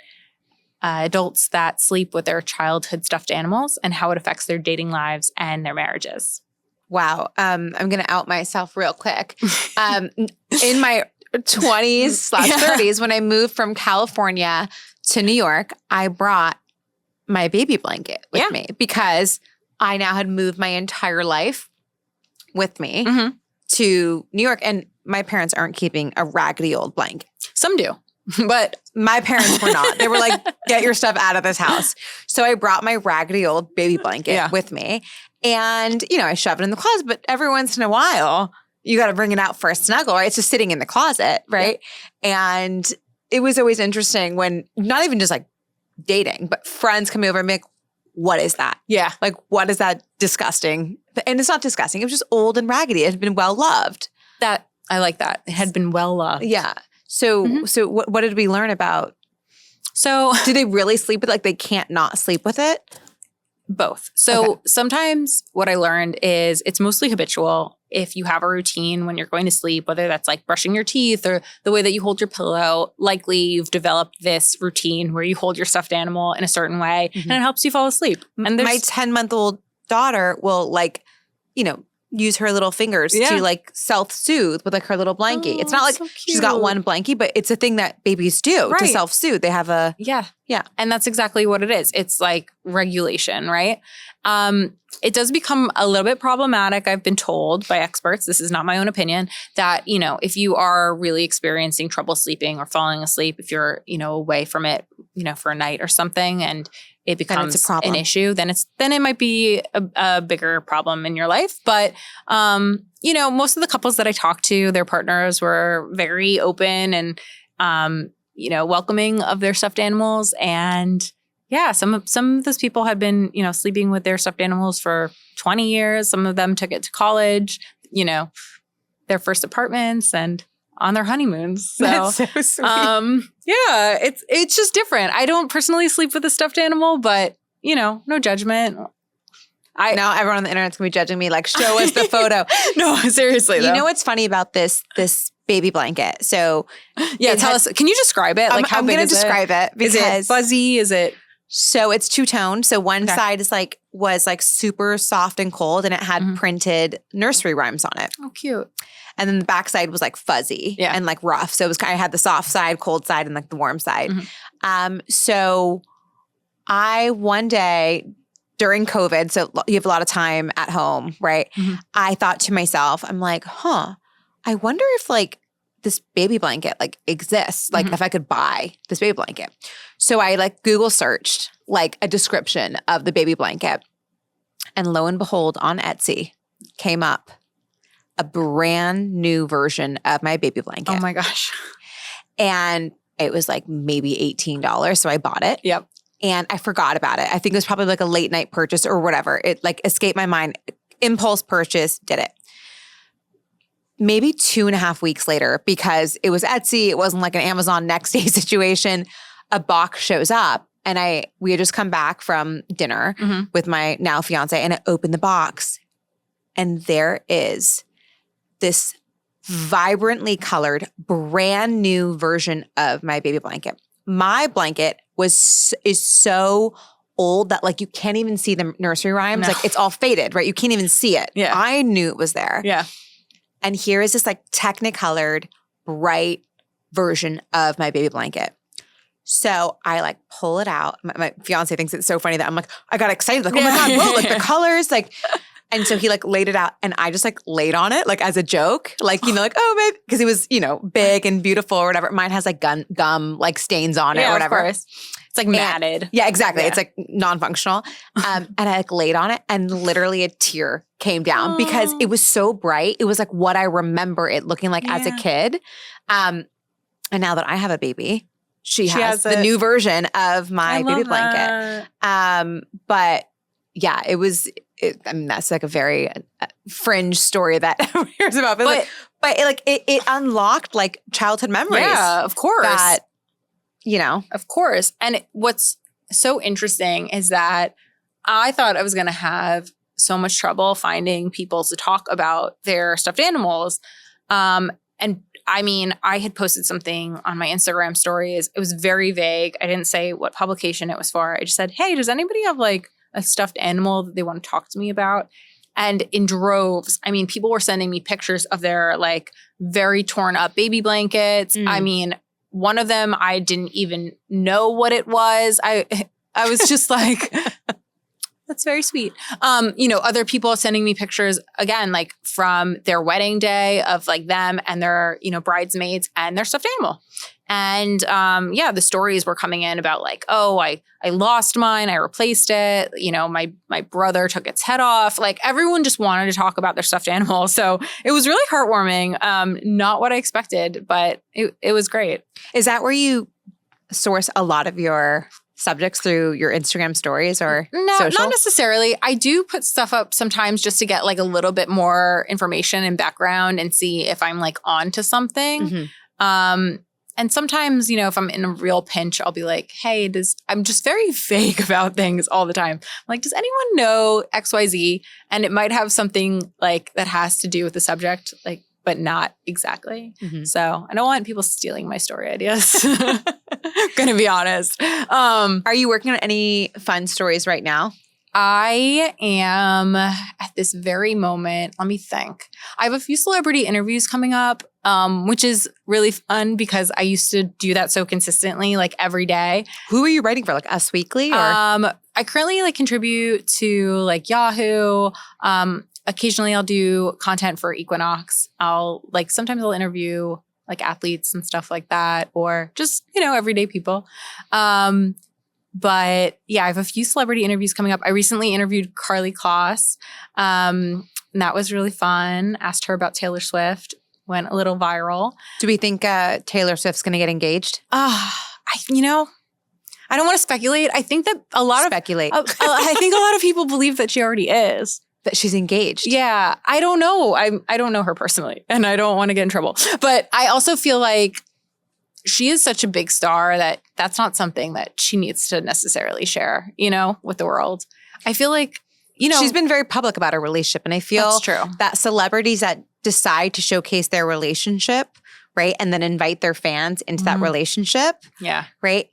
adults that sleep with their childhood stuffed animals and how it affects their dating lives and their marriages. Wow. I'm going to out myself real quick. In my 20s/30s, when I moved from California to New York, I brought my baby blanket with me because I now had moved my entire life with me to New York. And my parents aren't keeping a raggedy old blanket. Some do. But my parents were not. They were like, get your stuff out of this house. So I brought my raggedy old baby blanket with me. And, I shove it in the closet. But every once in a while, you got to bring it out for a snuggle, right? It's just sitting in the closet, right? Yeah. And it was always interesting when, not even just like dating, but friends coming over and be like, what is that? Yeah. Like, what is that disgusting? And it's not disgusting. It was just old and raggedy. It had been well loved. I like that. It had been well loved. Yeah. So what did we learn about? So do they really sleep with it? Like they can't not sleep with it? Both. So sometimes what I learned is it's mostly habitual. If you have a routine when you're going to sleep, whether that's like brushing your teeth or the way that you hold your pillow, likely you've developed this routine where you hold your stuffed animal in a certain way and it helps you fall asleep. And my 10-month-old daughter will use her little fingers to like self-soothe with like her little blankie. It's not like so she's got one blankie, but it's a thing that babies do to self-soothe. They have a Yeah. And that's exactly what it is. It's like regulation, right? It does become a little bit problematic, I've been told by experts, this is not my own opinion, that, if you are really experiencing trouble sleeping or falling asleep, if you're, away from it, for a night or something, and it becomes an issue, then it might be a bigger problem in your life. But, most of the couples that I talked to, their partners were very open and, welcoming of their stuffed animals. And yeah, some of those people had been, sleeping with their stuffed animals for 20 years. Some of them took it to college, their first apartments and on their honeymoons. So, that's so sweet. Yeah, it's just different. I don't personally sleep with a stuffed animal, but no judgment. Now everyone on the internet's gonna be judging me, like, show us the photo. No, seriously though. You know what's funny about this baby blanket? So tell us. Can you describe it? Like, how big is it? I'm gonna describe it because is it fuzzy? Is it? So it's two-toned. So one side was super soft and cold, and it had printed nursery rhymes on it. Oh, cute. And then the back side was like fuzzy and like rough. So it was I had the soft side, cold side, and like the warm side. So I one day during COVID, so you have a lot of time at home, right? I thought to myself, I'm like, I wonder if like this baby blanket like exists, like if I could buy this baby blanket. So I like Google searched like a description of the baby blanket, and lo and behold, on Etsy came up a brand new version of my baby blanket. Oh my gosh. And it was like maybe $18. So I bought it. Yep. And I forgot about it. I think it was probably like a late night purchase or whatever. It like escaped my mind. Impulse purchase, did it. Maybe 2.5 weeks later, because it was Etsy, it wasn't like an Amazon next day situation, a box shows up. And we had just come back from dinner with my now fiance, and I opened the box, and there is this vibrantly colored, brand new version of my baby blanket my blanket is so old that like you can't even see the nursery rhymes. No. Like it's all faded, right? You can't even see it. Yeah. I knew it was there. Yeah. And here is this like technicolored, bright version of my baby blanket. So I like pull it out. My fiance thinks it's so funny that I'm like, I got excited. Like, oh my God, whoa, like the colors. Like, and so he like laid it out and I just like laid on it like as a joke. Like, you know, like, oh, babe. Because it was, you know, big and beautiful or whatever. Mine has like gum like stains on it or whatever. Of course. It's like matted. Yeah, exactly. Yeah. It's like non-functional. And I like laid on it and literally a tear came down because it was so bright. It was like what I remember it looking like as a kid. And now that I have a baby, she has the new version of my baby blanket. But yeah, it was, I mean, that's like a very fringe story that everyone hears about. But it unlocked like childhood memories. Yeah, of course. That, you know. Of course. And what's so interesting is that I thought I was going to have so much trouble finding people to talk about their stuffed animals. And I mean, I had posted something on my Instagram stories. It was very vague. I didn't say what publication it was for. I just said, hey, does anybody have like a stuffed animal that they want to talk to me about? And in droves, I mean, people were sending me pictures of their like very torn up baby blankets. I mean, one of them, I didn't even know what it was. I was just like, that's very sweet. You know, other people sending me pictures, again, like from their wedding day of like them and their, you know, bridesmaids and their stuffed animal. And yeah, the stories were coming in about like, oh, I lost mine. I replaced it. You know, my brother took its head off. Like everyone just wanted to talk about their stuffed animal. So it was really heartwarming. Not what I expected, but it was great. Is that where you source a lot of your subjects, through your Instagram stories or social? Not necessarily. I do put stuff up sometimes just to get like a little bit more information and background and see if I'm like onto something. And sometimes, you know, if I'm in a real pinch, I'll be like, hey, I'm just very vague about things all the time. I'm like, does anyone know XYZ? And it might have something like that has to do with the subject, like, but not exactly. So I don't want people stealing my story ideas. Gonna be honest. Are you working on any fun stories right now? I am at this very moment. Let me think. I have a few celebrity interviews coming up, which is really fun because I used to do that so consistently, like every day. Who are you writing for? Like Us Weekly? Or? I currently like contribute to like Yahoo. Occasionally I'll do content for Equinox. Sometimes I'll interview like athletes and stuff like that, or just, you know, everyday people. But yeah, I have a few celebrity interviews coming up. I recently interviewed Carly Kloss. And that was really fun. Asked her about Taylor Swift. Went a little viral. Do we think Taylor Swift's going to get engaged? I don't want to speculate. I think that I think a lot of people believe that she already is. That she's engaged. Yeah. I don't know. I don't know her personally, and I don't want to get in trouble. But I also feel like she is such a big star that that's not something that she needs to necessarily share, you know, with the world. I feel like, you know, she's been very public about her relationship. And I feel that's true. That celebrities that decide to showcase their relationship, right, and then invite their fans into that relationship, right,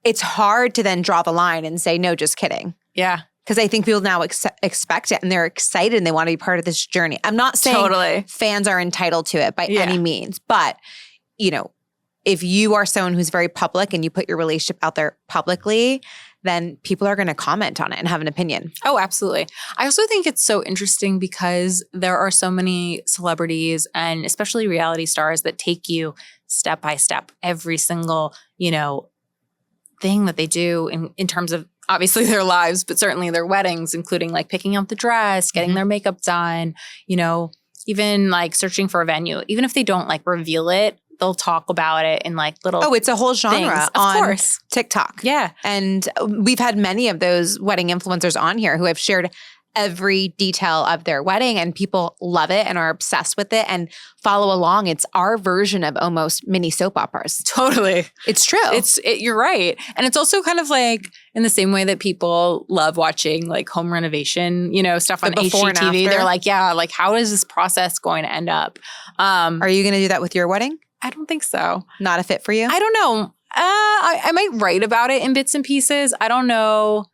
it's hard to then draw the line and say, no, just kidding. Yeah. Because I think people now expect it and they're excited and they want to be part of this journey. I'm not saying fans are entitled to it by any means, but, you know, if you are someone who's very public and you put your relationship out there publicly, then people are going to comment on it and have an opinion. Oh, absolutely. I also think it's so interesting because there are so many celebrities and especially reality stars that take you step by step, every single, you know, thing that they do in terms of obviously their lives, but certainly their weddings, including like picking out the dress, getting their makeup done, you know, even like searching for a venue. Even if they don't like reveal it, they'll talk about it in like little it's a whole genre on TikTok. Yeah. And we've had many of those wedding influencers on here who have shared every detail of their wedding, and people love it and are obsessed with it and follow along. It's our version of almost mini soap operas. Totally. It's true. You're right. And it's also kind of like in the same way that people love watching like home renovation, you know, stuff on HGTV. They're like, yeah, like how is this process going to end up? Are you going to do that with your wedding? I don't think so. Not a fit for you? I don't know. I might write about it in bits and pieces. I don't know.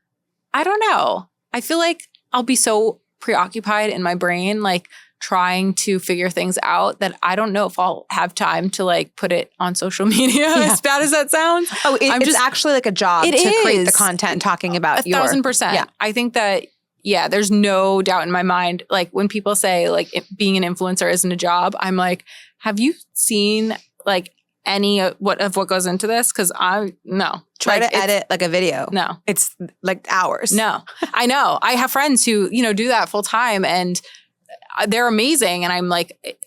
I feel like I'll be so preoccupied in my brain, like trying to figure things out, that I don't know if I'll have time to like put it on social media, as bad as that sounds. Oh, it's actually like a job to create the content talking about 1,000%. Yeah. I think that, there's no doubt in my mind. Like when people say like being an influencer isn't a job, I'm like, have you seen like any of what goes into this? Because no. Try to edit like a video. No. It's like hours. No. I know. I have friends who, do that full time and they're amazing. And I'm like,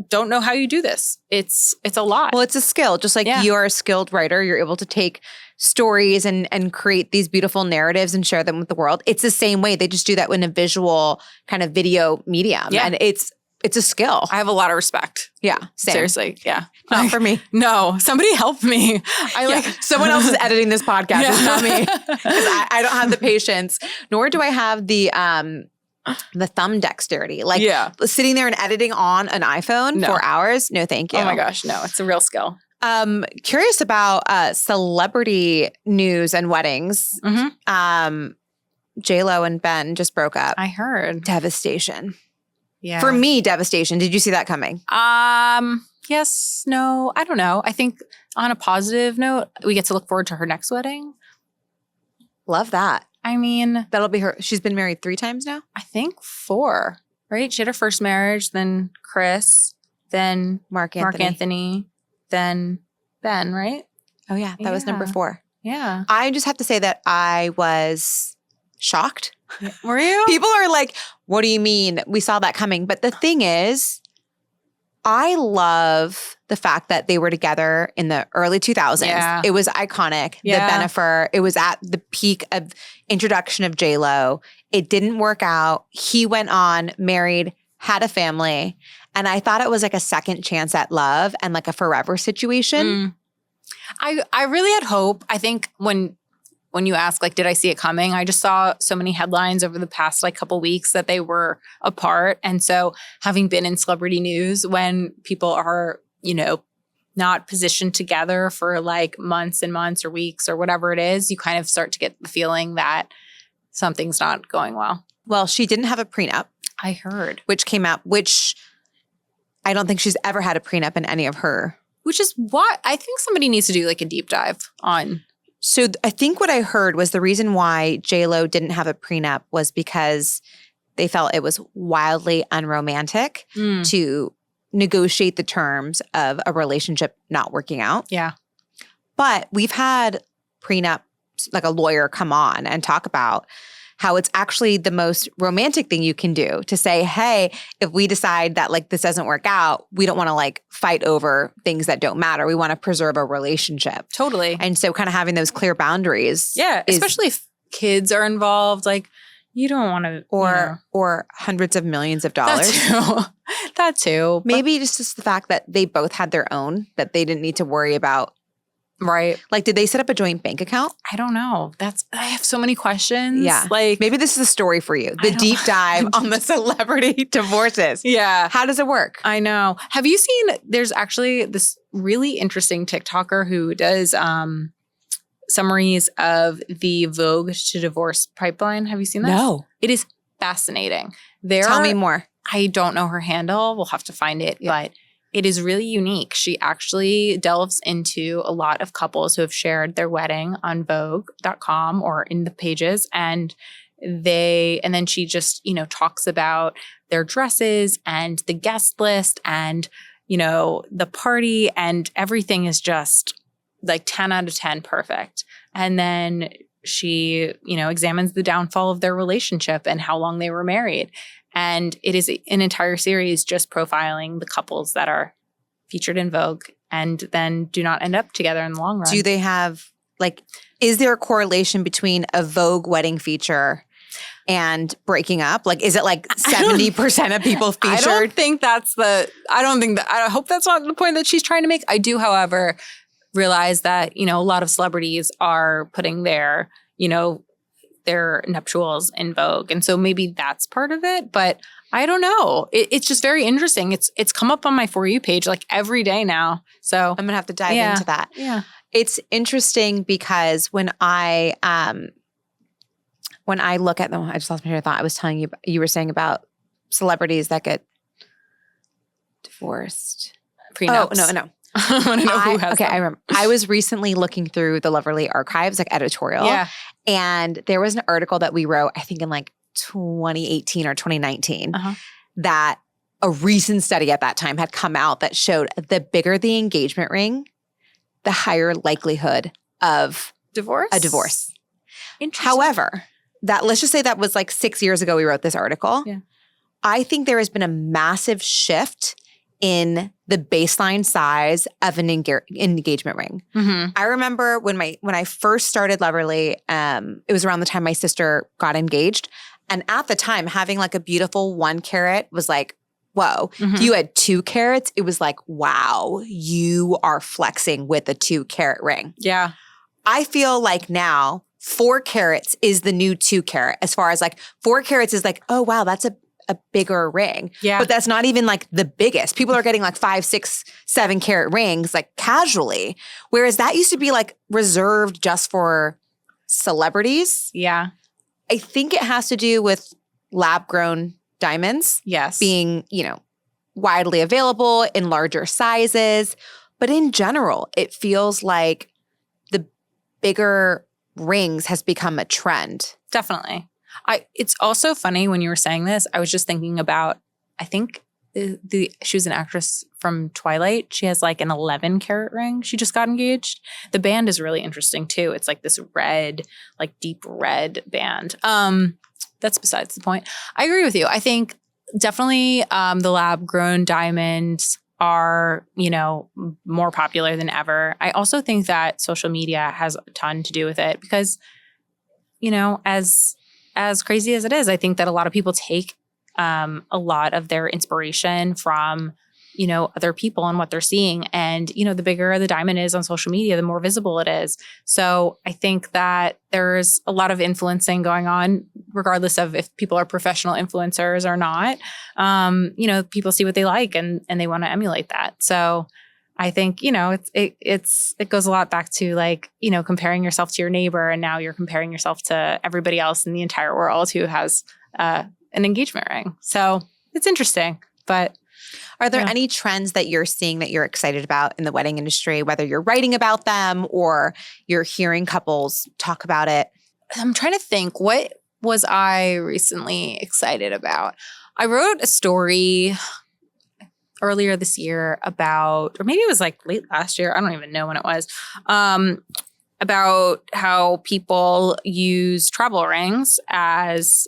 don't know how you do this. It's a lot. Well, it's a skill. Just like you're a skilled writer, you're able to take stories and create these beautiful narratives and share them with the world. It's the same way. They just do that in a visual kind of video medium. Yeah. And it's a skill. I have a lot I Yeah. Same. Seriously. Yeah. Not for me. No. Somebody help me. Someone else is editing this podcast. It's not me. 'Cause I don't have the patience, nor do I have the thumb dexterity. Like sitting there and editing on an iPhone for hours. No, thank you. Oh my gosh. No, it's a real skill. Curious about celebrity news and weddings. Mm-hmm. J-Lo and Ben just broke up. I heard. Devastation. Yeah. For me, devastation. Did you see that coming? Yes, no, I don't know. I think on a positive note, we get to look forward to her next wedding. Love that. I mean, that'll be her. She's been married 3 times now? I think 4, right? She had her first marriage, then Chris, then Mark Anthony, then Ben, right? Oh yeah, that was number 4. Yeah. I just have to say that I was shocked. Were you? People are like, what do you mean? We saw that coming. But the thing is, I love the fact that they were together in the early 2000s. Yeah. It was iconic. Yeah. The Bennifer. It was at the peak of introduction of J-Lo. It didn't work out. He went on, married, had a family. And I thought it was like a second chance at love and like a forever situation. I really had hope. I think when you ask, like, did I see it coming? I just saw so many headlines over the past like couple weeks that they were apart. And so having been in celebrity news when people are, not positioned together for like months and months or weeks or whatever it is, you kind of start to get the feeling that something's not going well. Well, she didn't have a prenup. I heard. Which came out, which I don't think she's ever had a prenup in any of her. Which is what I think somebody needs to do like a deep dive on. So I think what I heard was the reason why J-Lo didn't have a prenup was because they felt it was wildly unromantic to negotiate the terms of a relationship not working out. Yeah. But we've had prenups, like a lawyer come on and talk about how it's actually the most romantic thing you can do to say, hey, if we decide that like this doesn't work out, we don't want to like fight over things that don't matter. We want to preserve a relationship. Totally. And so kind of having those clear boundaries. Yeah. Especially if kids are involved, like you don't want to. Or hundreds of millions of dollars. That too. Maybe just the fact that they both had their own, that they didn't need to worry about. Right. Like, did they set up a joint bank account? I don't know. I have so many questions. Yeah. Like, maybe this is a story for you. The deep dive on the celebrity divorces. Yeah. How does it work? I know. Have you seen, there's actually this really interesting TikToker who does summaries of the Vogue to divorce pipeline. Have you seen that? No. It is fascinating. Tell me more. I don't know her handle. We'll have to find it. Yeah. But it is really unique. She actually delves into a lot of couples who have shared their wedding on Vogue.com or in the pages. And then she just, talks about their dresses and the guest list and, the party, and everything is just like 10 out of 10 perfect. And then she, examines the downfall of their relationship and how long they were married. And it is an entire series just profiling the couples that are featured in Vogue and then do not end up together in the long run. Do they have, is there a correlation between a Vogue wedding feature and breaking up? Like, is it like 70% of people featured? I hope that's not the point that she's trying to make. I do, however, realize that, a lot of celebrities are putting their nuptials in Vogue. And so maybe that's part of it, but I don't know. It's just very interesting. It's come up on my For You page like every day now. So I'm going to have to dive into that. Yeah. It's interesting because when I look at them, I just lost my train of thought. I was telling you, you were saying about celebrities that get divorced. Prenups. Oh, no. I want to know who has them. I remember. I was recently looking through the Loverly archives, like editorial. Yeah. And there was an article that we wrote, I think in like 2018 or 2019, that a recent study at that time had come out that showed the bigger the engagement ring, the higher likelihood of a divorce. Interesting. However, let's just say that was like 6 years ago we wrote this article. Yeah. I think there has been a massive shift in the baseline size of an engagement ring. Mm-hmm. I remember when I first started Loverly, it was around the time my sister got engaged. And at the time, having like a beautiful 1 carat was like, whoa. Mm-hmm. If you had 2 carats, it was like, wow, you are flexing with a 2 carat ring. Yeah. I feel like now 4 carats is the new 2 carat, as far as like 4 carats is like, oh, wow, that's a bigger ring. Yeah. But that's not even like the biggest. People are getting like 5, 6, 7 carat rings like casually. Whereas that used to be like reserved just for celebrities. Yeah. I think it has to do with lab grown diamonds. Yes. Being, widely available in larger sizes. But in general, it feels like the bigger rings has become a trend. Definitely. It's also funny when you were saying this, I was just thinking about, I think she was an actress from Twilight. She has like an 11 carat ring. She just got engaged. The band is really interesting too. It's like this red, like deep red band. That's besides the point. I agree with you. I think definitely the lab grown diamonds are, more popular than ever. I also think that social media has a ton to do with it because, as crazy as it is, I think that a lot of people take a lot of their inspiration from, other people and what they're seeing. And, the bigger the diamond is on social media, the more visible it is. So I think that there's a lot of influencing going on, regardless of if people are professional influencers or not. People see what they like and they want to emulate that. So I think, it goes a lot back to like, comparing yourself to your neighbor, and now you're comparing yourself to everybody else in the entire world who has an engagement ring. So it's interesting. But are there any trends that you're seeing that you're excited about in the wedding industry, whether you're writing about them or you're hearing couples talk about it? I'm trying to think, what was I recently excited about? I wrote a story earlier this year about, or maybe it was like late last year, I don't even know when it was, about how people use travel rings as,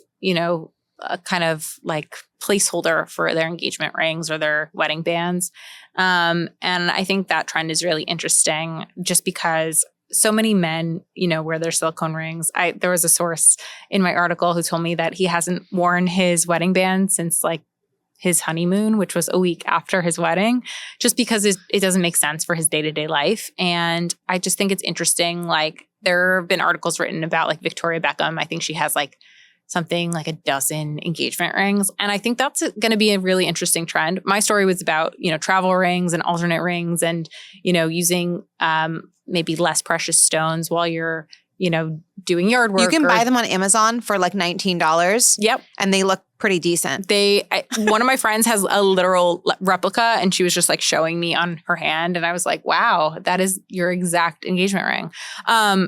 a kind of like placeholder for their engagement rings or their wedding bands. And I think that trend is really interesting just because so many men, wear their silicone rings. There was a source in my article who told me that he hasn't worn his wedding band since like his honeymoon, which was a week after his wedding, just because it doesn't make sense for his day-to-day life. And I just think it's interesting. Like there have been articles written about like Victoria Beckham. I think she has like something like a dozen engagement rings. And I think that's going to be a really interesting trend. My story was about, travel rings and alternate rings and, using maybe less precious stones while you're, doing yard work. You can buy them on Amazon for like $19. Yep. And they look pretty decent. One of my friends has a literal replica and she was just like showing me on her hand. And I was like, wow, that is your exact engagement ring.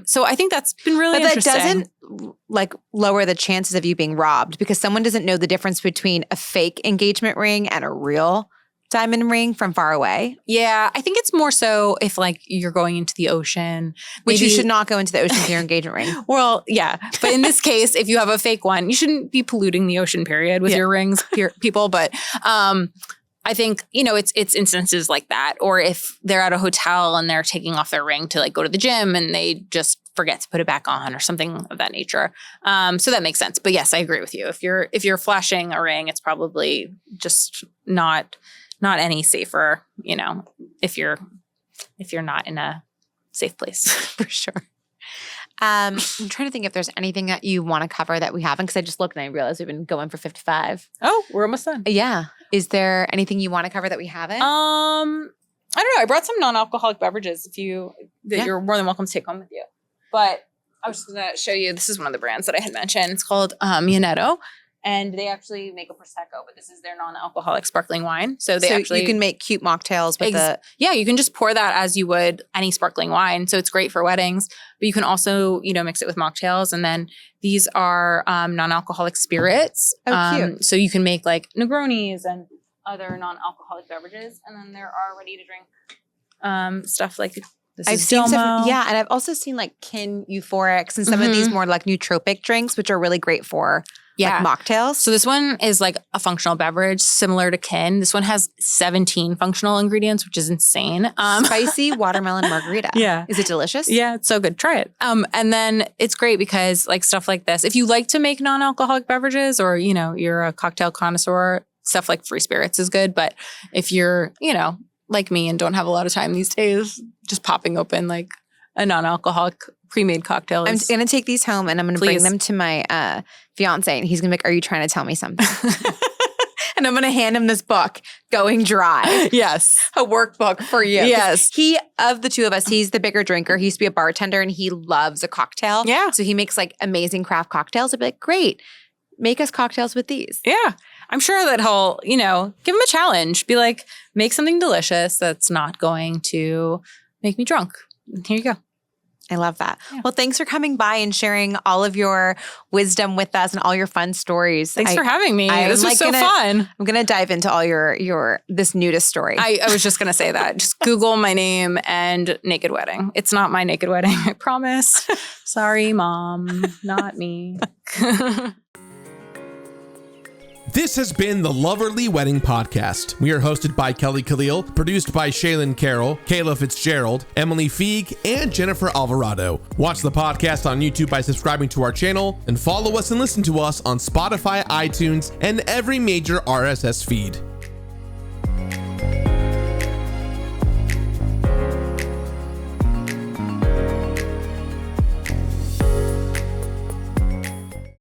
So I think that's been really interesting. But that doesn't like lower the chances of you being robbed because someone doesn't know the difference between a fake engagement ring and a real diamond ring from far away. Yeah, I think it's more so if like you're going into the ocean. Which you should not go into the ocean with your engagement ring. Well, yeah. But in this case, if you have a fake one, you shouldn't be polluting the ocean period with your rings, people. But I think, it's instances like that. Or if they're at a hotel and they're taking off their ring to like go to the gym and they just forget to put it back on or something of that nature. So that makes sense. But yes, I agree with you. If you're flashing a ring, it's probably just not any safer, if you're not in a safe place for sure. I'm trying to think if there's anything that you want to cover that we haven't, because I just looked and I realized we've been going for 55. Oh, we're almost done. Yeah. Is there anything you want to cover that we haven't? I don't know. I brought some non-alcoholic beverages you're more than welcome to take home with you. But I was just going to show you. This is one of the brands that I had mentioned. It's called Mianetto. And they actually make a Prosecco, but this is their non-alcoholic sparkling wine. So you can make cute mocktails with Yeah, you can just pour that as you would any sparkling wine. So it's great for weddings. But you can also, mix it with mocktails. And then these are non-alcoholic spirits. Oh, cute. So you can make like Negronis and other non-alcoholic beverages. And then there are ready to drink stuff like I've seen stuff, and I've also seen like Kin Euphorics and some of these more like nootropic drinks, which are really great for like mocktails. So this one is like a functional beverage similar to Kin. This one has 17 functional ingredients, which is insane. Spicy watermelon margarita. Yeah. Is it delicious? Yeah, it's so good. Try it. And then it's great because like stuff like this, if you like to make non-alcoholic beverages or, you're a cocktail connoisseur, stuff like free spirits is good. But if you're, like me and don't have a lot of time these days, just popping open like a non-alcoholic pre-made cocktail. I'm going to take these home and I'm going to bring them to my fiance and he's going to be like, are you trying to tell me something? And I'm going to hand him this book, Going Dry. Yes. A workbook for you. Yes. Of the two of us, he's the bigger drinker. He used to be a bartender and he loves a cocktail. Yeah. So he makes like amazing craft cocktails. I'd be like, great, make us cocktails with these. Yeah. I'm sure that he'll, give him a challenge. Be like, make something delicious that's not going to make me drunk. Here you go. I love that. Yeah. Well, thanks for coming by and sharing all of your wisdom with us and all your fun stories. Thanks for having me. This was so fun. I'm going to dive into all this nudist story. I was just going to say that. Just Google my name and naked wedding. It's not my naked wedding. I promise. Sorry, Mom. Not me. This has been the Loverly Wedding Podcast. We are hosted by Kelly Khalil, produced by Shaylin Carroll, Kayla Fitzgerald, Emily Feig, and Jennifer Alvarado. Watch the podcast on YouTube by subscribing to our channel, and follow us and listen to us on Spotify, iTunes, and every major RSS feed.